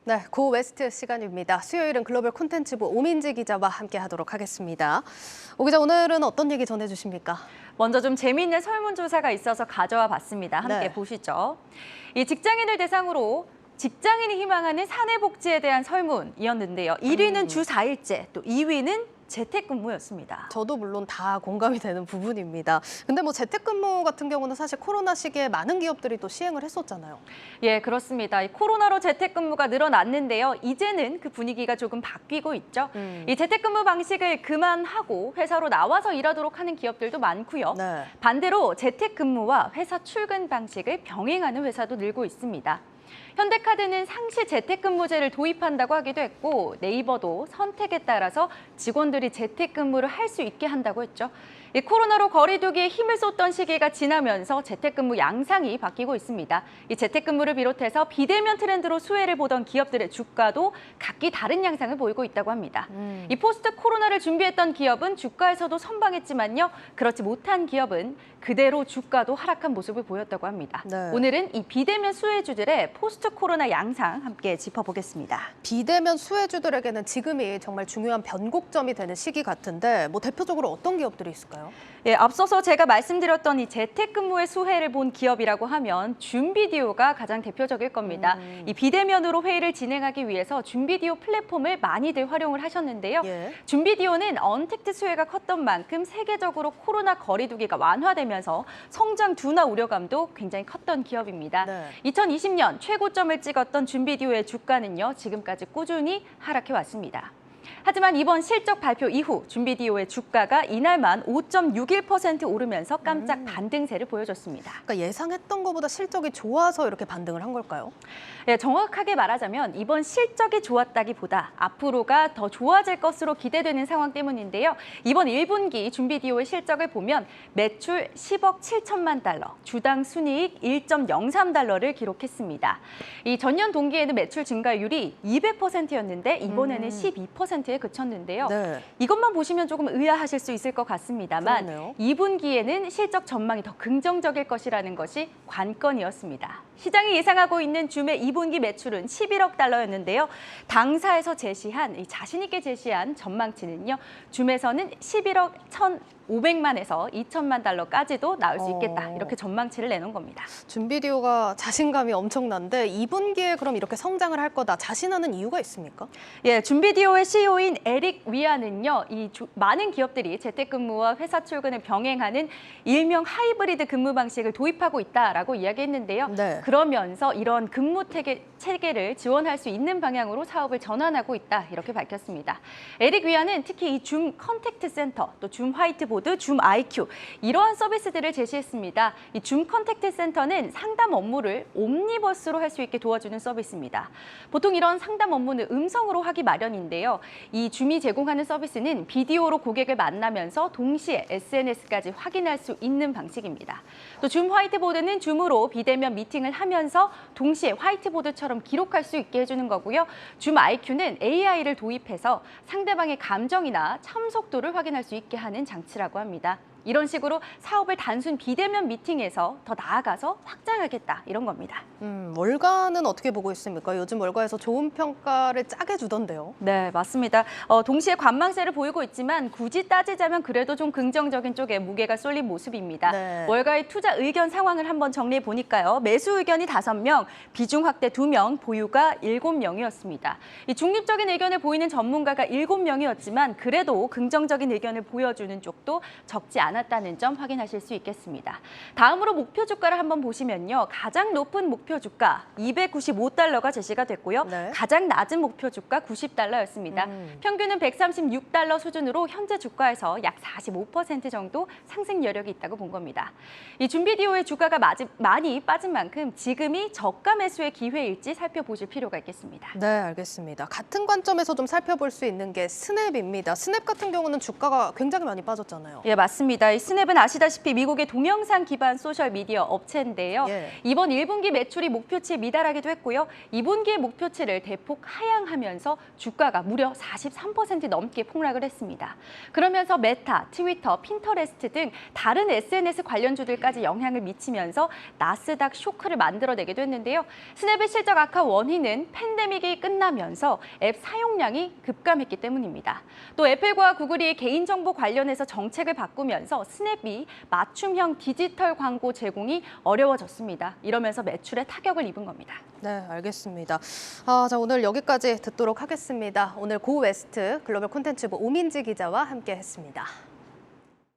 네, 고 웨스트 시간입니다. 수요일은 글로벌 콘텐츠부 오민지 기자와 함께하도록 하겠습니다. 오 기자, 오늘은 어떤 얘기 전해주십니까? 먼저 좀 재미있는 설문조사가 있어서 가져와 봤습니다. 함께 네. 보시죠. 이 직장인을 대상으로 직장인이 희망하는 사내복지에 대한 설문이었는데요. 1위는 주 4일제, 또 2위는 재택근무였습니다. 저도 물론 다 공감이 되는 부분입니다. 근데 뭐 재택근무 같은 경우는 사실 코로나 시기에 많은 기업들이 또 시행을 했었잖아요. 예, 그렇습니다. 이 코로나로 재택근무가 늘어났는데요. 이제는 그 분위기가 조금 바뀌고 있죠. 이 재택근무 방식을 그만하고 회사로 나와서 일하도록 하는 기업들도 많고요. 네. 반대로 재택근무와 회사 출근 방식을 병행하는 회사도 늘고 있습니다. 현대카드는 상시 재택근무제를 도입한다고 하기도 했고 네이버도 선택에 따라서 직원들이 재택근무를 할 수 있게 한다고 했죠. 이 코로나로 거리두기에 힘을 쏟던 시기가 지나면서 재택근무 양상이 바뀌고 있습니다. 이 재택근무를 비롯해서 비대면 트렌드로 수혜를 보던 기업들의 주가도 각기 다른 양상을 보이고 있다고 합니다. 이 포스트 코로나를 준비했던 기업은 주가에서도 선방했지만요. 그렇지 못한 기업은 그대로 주가도 하락한 모습을 보였다고 합니다. 네. 오늘은 이 비대면 수혜주들의 포스트 코로나 양상 함께 짚어보겠습니다. 비대면 수혜주들에게는 지금이 정말 중요한 변곡점이 되는 시기 같은데 뭐 대표적으로 어떤 기업들이 있을까요? 예, 앞서서 제가 말씀드렸던 이 재택근무의 수혜를 본 기업이라고 하면 줌비디오가 가장 대표적일 겁니다. 이 비대면으로 회의를 진행하기 위해서 줌비디오 플랫폼을 많이들 활용을 하셨는데요. 예. 줌비디오는 언택트 수혜가 컸던 만큼 세계적으로 코로나 거리두기가 완화되면서 성장 둔화 우려감도 굉장히 컸던 기업입니다. 네. 2020년 최고점을 찍었던 줌비디오의 주가는요, 지금까지 꾸준히 하락해 왔습니다. 하지만 이번 실적 발표 이후 줌비디오의 주가가 이날만 5.61% 오르면서 깜짝 반등세를 보여줬습니다. 그러니까 예상했던 것보다 실적이 좋아서 이렇게 반등을 한 걸까요? 네, 정확하게 말하자면 이번 실적이 좋았다기보다 앞으로가 더 좋아질 것으로 기대되는 상황 때문인데요. 이번 1분기 줌비디오의 실적을 보면 매출 10억 7천만 달러, 주당 순이익 1.03달러를 기록했습니다. 이 전년 동기에는 매출 증가율이 200%였는데 이번에는 12%에 그쳤는데요. 네. 이것만 보시면 조금 의아하실 수 있을 것 같습니다만 그러네요. 2분기에는 실적 전망이 더 긍정적일 것이라는 것이 관건이었습니다. 시장이 예상하고 있는 줌의 2분기 매출은 11억 달러였는데요. 당사에서 제시한, 자신 있게 제시한 전망치는요. 줌에서는 11억 1,500만에서 2천만 달러까지도 나올 수 있겠다. 이렇게 전망치를 내놓은 겁니다. 줌비디오가 자신감이 엄청난데 2분기에 그럼 이렇게 성장을 할 거다 자신하는 이유가 있습니까? 예, 줌비디오의 CEO인 에릭 위아는요, 많은 기업들이 재택근무와 회사 출근을 병행하는 일명 하이브리드 근무 방식을 도입하고 있다라고 이야기했는데요. 네. 그러면서 이런 근무 체계를 지원할 수 있는 방향으로 사업을 전환하고 있다 이렇게 밝혔습니다. 에릭 위아는 특히 이 줌 컨택트 센터, 또 줌 화이트보드, 줌 IQ 이러한 서비스들을 제시했습니다. 이 줌 컨택트 센터는 상담 업무를 옴니버스로 할 수 있게 도와주는 서비스입니다. 보통 이런 상담 업무는 음성으로 하기 마련인데요. 이 줌이 제공하는 서비스는 비디오로 고객을 만나면서 동시에 SNS까지 확인할 수 있는 방식입니다. 또 줌 화이트보드는 줌으로 비대면 미팅을 하면서 동시에 화이트보드처럼 기록할 수 있게 해주는 거고요. 줌 IQ는 AI를 도입해서 상대방의 감정이나 참석도를 확인할 수 있게 하는 장치라고 합니다. 이런 식으로 사업을 단순 비대면 미팅에서 더 나아가서 확장하겠다 이런 겁니다. 월가는 어떻게 보고 있습니까? 요즘 월가에서 좋은 평가를 짜게 주던데요. 네, 맞습니다. 동시에 관망세를 보이고 있지만 굳이 따지자면 그래도 좀 긍정적인 쪽에 무게가 쏠린 모습입니다. 네. 월가의 투자 의견 상황을 한번 정리해 보니까요. 매수 의견이 5명, 비중 확대 2명, 보유가 7명이었습니다. 이 중립적인 의견을 보이는 전문가가 7명이었지만 그래도 긍정적인 의견을 보여주는 쪽도 적지 않았다는 점 확인하실 수 있겠습니다. 다음으로 목표 주가를 한번 보시면요. 가장 높은 목표 주가 295달러가 제시가 됐고요. 네. 가장 낮은 목표 주가 90달러였습니다. 평균은 136달러 수준으로 현재 주가에서 약 45% 정도 상승 여력이 있다고 본 겁니다. 이 줌비디오의 주가가 많이 빠진 만큼 지금이 저가 매수의 기회일지 살펴보실 필요가 있겠습니다. 네, 알겠습니다. 같은 관점에서 좀 살펴볼 수 있는 게 스냅입니다. 스냅 같은 경우는 주가가 굉장히 많이 빠졌잖아요. 예, 맞습니다. 알겠습니다. 이 스냅은 아시다시피 미국의 동영상 기반 소셜미디어 업체인데요. 예. 이번 1분기 매출이 목표치에 미달하기도 했고요. 2분기의 목표치를 대폭 하향하면서 주가가 무려 43% 넘게 폭락을 했습니다. 그러면서 메타, 트위터, 핀터레스트 등 다른 SNS 관련주들까지 영향을 미치면서 나스닥 쇼크를 만들어내기도 했는데요. 스냅의 실적 악화 원인은 팬데믹이 끝나면서 앱 사용량이 급감했기 때문입니다. 또 애플과 구글이 개인정보 관련해서 정책을 바꾸면서 스냅이 맞춤형 디지털 광고 제공이 어려워졌습니다. 이러면서 매출에 타격을 입은 겁니다. 네, 알겠습니다. 자, 오늘 여기까지 듣도록 하겠습니다. 오늘 고웨스트 글로벌 콘텐츠부 오민지 기자와 함께했습니다.